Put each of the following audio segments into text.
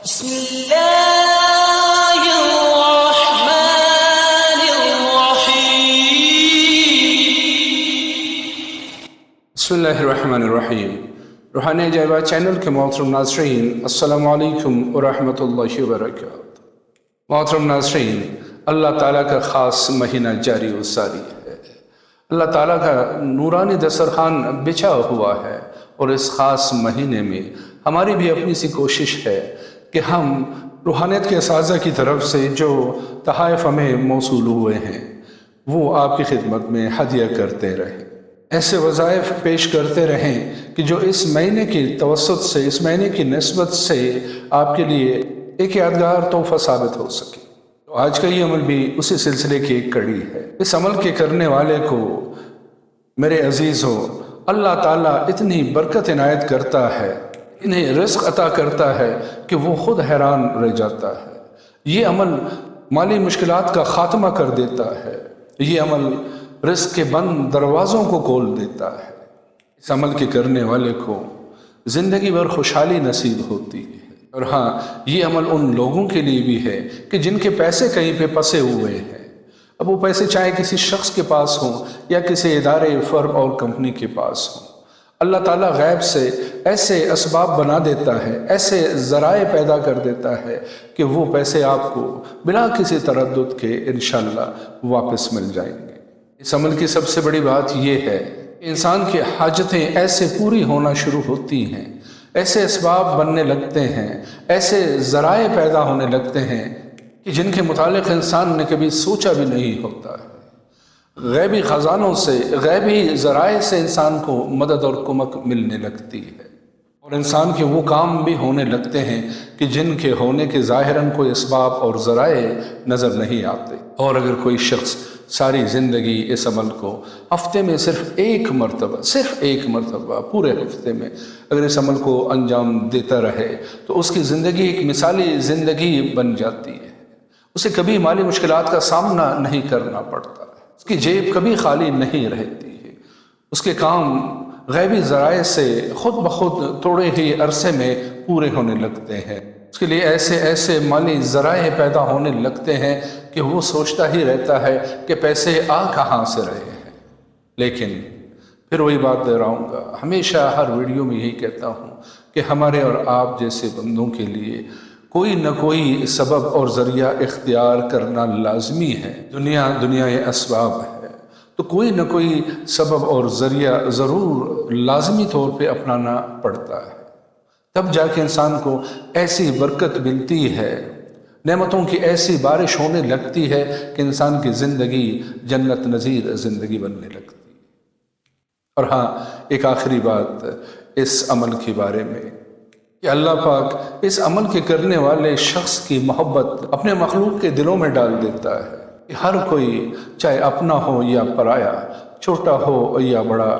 بسم الله الرحمن الرحيم بسم اللہ الرحمن الرحیم۔ روحانی عجائبات چینل کے محترم ناظرین، السلام علیکم ورحمۃ اللہ وبرکاتہ۔ محترم ناظرین، اللہ تعالیٰ کا خاص مہینہ جاری و ساری ہے۔ اللہ تعالیٰ کا نورانی دسترخوان بچھا ہوا ہے، اور اس خاص مہینے میں ہماری بھی اپنی سی کوشش ہے کہ ہم روحانیت کے اساتذہ کی طرف سے جو تحائف ہمیں موصول ہوئے ہیں وہ آپ کی خدمت میں ہدیہ کرتے رہیں، ایسے وظائف پیش کرتے رہیں کہ جو اس مہینے کی توسط سے، اس مہینے کی نسبت سے آپ کے لیے ایک یادگار تحفہ ثابت ہو سکے۔ تو آج کا یہ عمل بھی اسی سلسلے کی ایک کڑی ہے۔ اس عمل کے کرنے والے کو میرے عزیزو اللہ تعالیٰ اتنی برکت عنایت کرتا ہے، انہیں رزق عطا کرتا ہے کہ وہ خود حیران رہ جاتا ہے۔ یہ عمل مالی مشکلات کا خاتمہ کر دیتا ہے، یہ عمل رزق کے بند دروازوں کو کھول دیتا ہے۔ اس عمل کے کرنے والے کو زندگی بھر خوشحالی نصیب ہوتی ہے۔ اور ہاں، یہ عمل ان لوگوں کے لیے بھی ہے کہ جن کے پیسے کہیں پہ پھنسے ہوئے ہیں، اب وہ پیسے چاہے کسی شخص کے پاس ہوں یا کسی ادارے، فرم اور کمپنی کے پاس ہوں، اللہ تعالیٰ غیب سے ایسے اسباب بنا دیتا ہے، ایسے ذرائع پیدا کر دیتا ہے کہ وہ پیسے آپ کو بلا کسی تردد کے انشاءاللہ واپس مل جائیں گے۔ اس عمل کی سب سے بڑی بات یہ ہے کہ انسان کی حاجتیں ایسے پوری ہونا شروع ہوتی ہیں، ایسے اسباب بننے لگتے ہیں، ایسے ذرائع پیدا ہونے لگتے ہیں کہ جن کے متعلق انسان نے کبھی سوچا بھی نہیں ہوتا ہے۔ غیبی خزانوں سے، غیبی ذرائع سے انسان کو مدد اور کمک ملنے لگتی ہے، اور انسان کے وہ کام بھی ہونے لگتے ہیں کہ جن کے ہونے کے ظاہراً کوئی اسباب اور ذرائع نظر نہیں آتے۔ اور اگر کوئی شخص ساری زندگی اس عمل کو ہفتے میں صرف ایک مرتبہ پورے ہفتے میں اگر اس عمل کو انجام دیتا رہے تو اس کی زندگی ایک مثالی زندگی بن جاتی ہے۔ اسے کبھی مالی مشکلات کا سامنا نہیں کرنا پڑتا، اس کی جیب کبھی خالی نہیں رہتی ہے، اس کے کام غیبی ذرائع سے خود بخود تھوڑے ہی عرصے میں پورے ہونے لگتے ہیں۔ اس کے لیے ایسے مالی ذرائع پیدا ہونے لگتے ہیں کہ وہ سوچتا ہی رہتا ہے کہ پیسے آ کہاں سے رہے ہیں۔ لیکن پھر وہی بات دہراؤں گا، ہمیشہ ہر ویڈیو میں یہی کہتا ہوں کہ ہمارے اور آپ جیسے بندوں کے لیے کوئی نہ کوئی سبب اور ذریعہ اختیار کرنا لازمی ہے۔ دنیا اسباب ہے، تو کوئی نہ کوئی سبب اور ذریعہ ضرور لازمی طور پہ اپنانا پڑتا ہے، تب جا کے انسان کو ایسی برکت ملتی ہے، نعمتوں کی ایسی بارش ہونے لگتی ہے کہ انسان کی زندگی جنت نظیر زندگی بننے لگتی ہے۔ اور ہاں، ایک آخری بات اس عمل کے بارے میں کہ اللہ پاک اس عمل کے کرنے والے شخص کی محبت اپنے مخلوق کے دلوں میں ڈال دیتا ہے کہ ہر کوئی، چاہے اپنا ہو یا پرایا، چھوٹا ہو یا بڑا،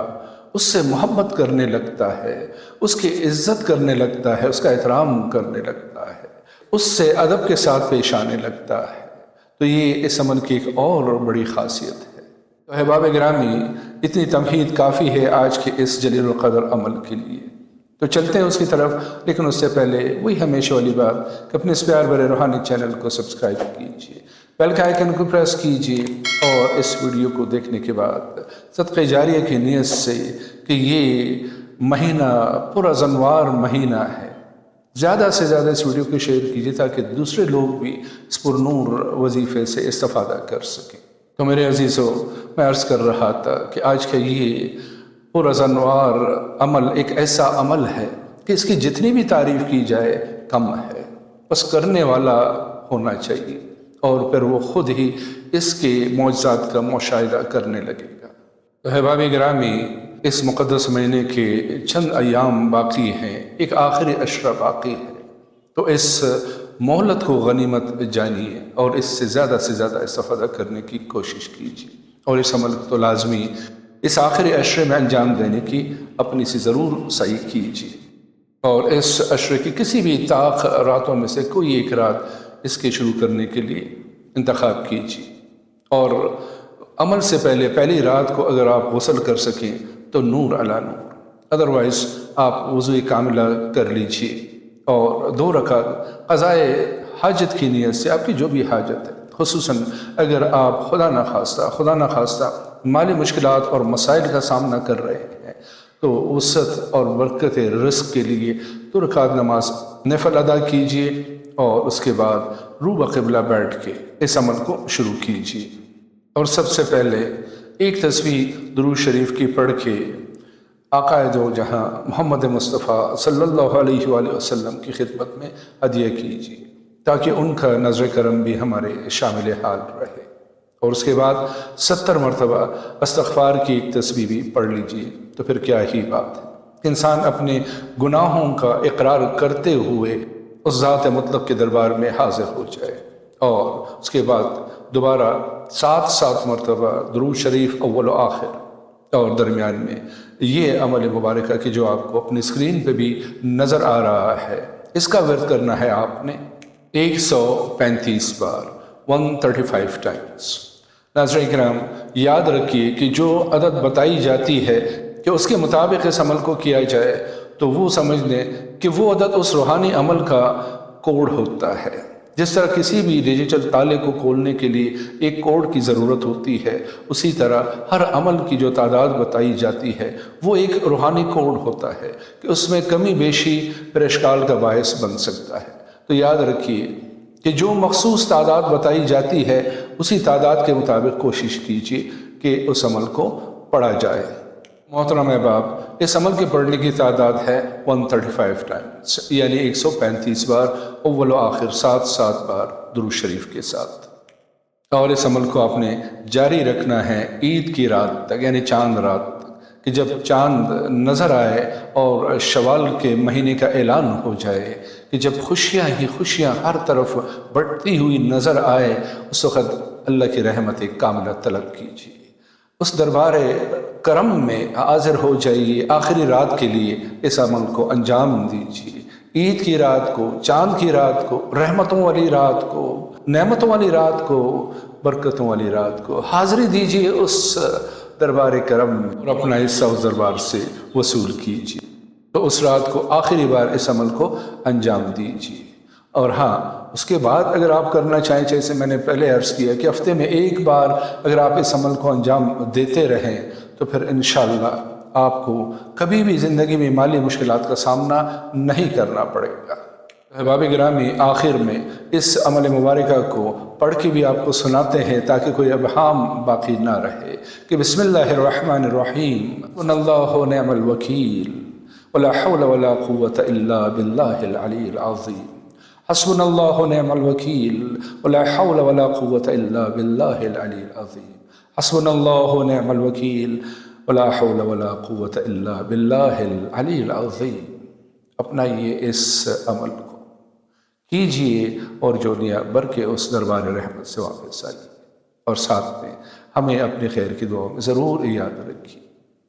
اس سے محبت کرنے لگتا ہے، اس کی عزت کرنے لگتا ہے، اس کا احترام کرنے لگتا ہے، اس سے ادب کے ساتھ پیش آنے لگتا ہے۔ تو یہ اس عمل کی ایک اور بڑی خاصیت ہے۔ تو احباب گرامی، اتنی تمہید کافی ہے آج کے اس جلیل القدر عمل کے لیے۔ تو چلتے ہیں اس کی طرف، لیکن اس سے پہلے وہی ہمیشہ والی بات کہ اپنے اس پیار بھرے روحانی چینل کو سبسکرائب کیجیے، بیل کا آئیکن کو پریس کیجیے، اور اس ویڈیو کو دیکھنے کے بعد صدقہ جاریہ کی نیت سے کہ یہ مہینہ پرازنوار مہینہ ہے، زیادہ سے زیادہ اس ویڈیو کو شیئر کیجیے تاکہ دوسرے لوگ بھی اس پرنور وظیفے سے استفادہ کر سکیں۔ تو میرے عزیزو، میں عرض کر رہا تھا کہ آج کا یہ پرازنوار عمل ایک ایسا عمل ہے کہ اس کی جتنی بھی تعریف کی جائے کم ہے، بس کرنے والا ہونا چاہیے، اور پھر وہ خود ہی اس کے معجزات کا مشاہدہ کرنے لگے گا۔ تو احباب گرامی، اس مقدس مہینے کے چند ایام باقی ہیں، ایک آخری عشرہ باقی ہے، تو اس مہلت کو غنیمت جانیے اور اس سے زیادہ استفادہ کرنے کی کوشش کیجیے، اور اس عمل کو تو لازمی اس آخری عشرے میں انجام دینے کی اپنی سی ضرور سعی کیجیے، اور اس عشرے کی کسی بھی طاق راتوں میں سے کوئی ایک رات اس کے شروع کرنے کے لیے انتخاب کیجیے، اور عمل سے پہلی رات کو اگر آپ غسل کر سکیں تو نور علی نور، ادروائز آپ وضو کاملہ کر لیجیے، اور 2 رکعت قضائے حاجت کی نیت سے، آپ کی جو بھی حاجت ہے، خصوصاً اگر آپ خدا نخواستہ مالی مشکلات اور مسائل کا سامنا کر رہے ہیں تو وسعت اور برکت رزق کے لیے 2 رکعت نماز نفل ادا کیجیے، اور اس کے بعد رو بقبلہ بیٹھ کے اس عمل کو شروع کیجیے۔ اور سب سے پہلے ایک تسبیح درود شریف کی پڑھ کے آقا دو جہاں محمد مصطفیٰ صلی اللہ علیہ وآلہ وسلم کی خدمت میں ہدیہ کیجیے، تاکہ ان کا نظر کرم بھی ہمارے شامل حال رہے۔ اور اس کے بعد 70 مرتبہ استغفار کی ایک تسبیح بھی پڑھ لیجیے۔ تو پھر کیا ہی بات ہے، انسان اپنے گناہوں کا اقرار کرتے ہوئے اس ذات مطلق کے دربار میں حاضر ہو جائے، اور اس کے بعد دوبارہ 7 مرتبہ درود شریف اول و آخر، اور درمیان میں یہ عمل مبارکہ کہ جو آپ کو اپنی اسکرین پہ بھی نظر آ رہا ہے، اس کا ورد کرنا ہے آپ نے 135 بار، 135 ٹائمز۔ ناظرین کرام، یاد رکھیے کہ جو عدد بتائی جاتی ہے کہ اس کے مطابق اس عمل کو کیا جائے، تو وہ سمجھ لیں کہ وہ عدد اس روحانی عمل کا کوڈ ہوتا ہے۔ جس طرح کسی بھی ڈیجیٹل تالے کو کھولنے کے لیے ایک کوڈ کی ضرورت ہوتی ہے، اسی طرح ہر عمل کی جو تعداد بتائی جاتی ہے وہ ایک روحانی کوڈ ہوتا ہے کہ اس میں کمی بیشی پھر اشکال کا باعث بن سکتا ہے۔ تو یاد رکھیے کہ جو مخصوص تعداد بتائی جاتی ہے اسی تعداد کے مطابق کوشش کیجیے کہ اس عمل کو پڑھا جائے۔ محترم احباب، اس عمل کے پڑھنے کی تعداد ہے 135 ٹائمز، یعنی 135 بار اول و آخر 7 بار درود شریف کے ساتھ۔ اور اس عمل کو آپ نے جاری رکھنا ہے عید کی رات تک، یعنی چاند رات تک، کہ جب چاند نظر آئے اور شوال کے مہینے کا اعلان ہو جائے کہ جب خوشیاں ہی خوشیاں ہر طرف بڑھتی ہوئی نظر آئے، اس وقت اللہ کی رحمت کاملہ طلب کیجیے، اس دربار کرم میں حاضر ہو جائیے، آخری رات کے لیے اس عمل کو انجام دیجیے۔ عید کی رات کو، چاند کی رات کو، رحمتوں والی رات کو، نعمتوں والی رات کو، برکتوں والی رات کو حاضری دیجیے اس دربار کرم میں، اور اپنا حصہ اس دربار سے وصول کیجیے۔ تو اس رات کو آخری بار اس عمل کو انجام دیجیے۔ اور ہاں، اس کے بعد اگر آپ کرنا چاہیں، جیسے میں نے پہلے عرض کیا کہ ہفتے میں 1 بار اگر آپ اس عمل کو انجام دیتے رہیں تو پھر انشاءاللہ آپ کو کبھی بھی زندگی میں مالی مشکلات کا سامنا نہیں کرنا پڑے گا۔ احباب گرامی، آخر میں اس عمل مبارکہ کو پڑھ کے بھی آپ کو سناتے ہیں تاکہ کوئی ابہام باقی نہ رہے کہ بسم اللہ الرحمن الرحیم، حسبنا اللہ ونعم الوکیل ولا حول ولا قوة الا باللہ العلی العظیم، حسبنا اللہ ونعم الوکیل ولا حول ولا قوة الا باللہ العلی العظیم، حسبنا اللہ ونعم الوکیل ولا حول ولا قوة الا باللہ العلی العظیم۔ اپنائیے اس عمل کو، کیجئے، اور جو نیا بر کے اس دربار رحمت سے واپس آئیے، اور ساتھ میں ہمیں اپنے خیر کی دعا میں ضرور یاد رکھیے۔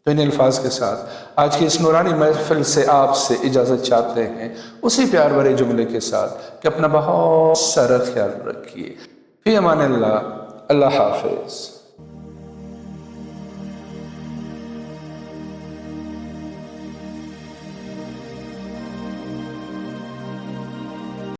تو ان الفاظ کے ساتھ آج کی اس نورانی محفل سے آپ سے اجازت چاہتے ہیں، اسی پیار بھرے جملے کے ساتھ کہ اپنا بہت سارا خیال رکھیے۔ فی امان اللہ، اللہ حافظ۔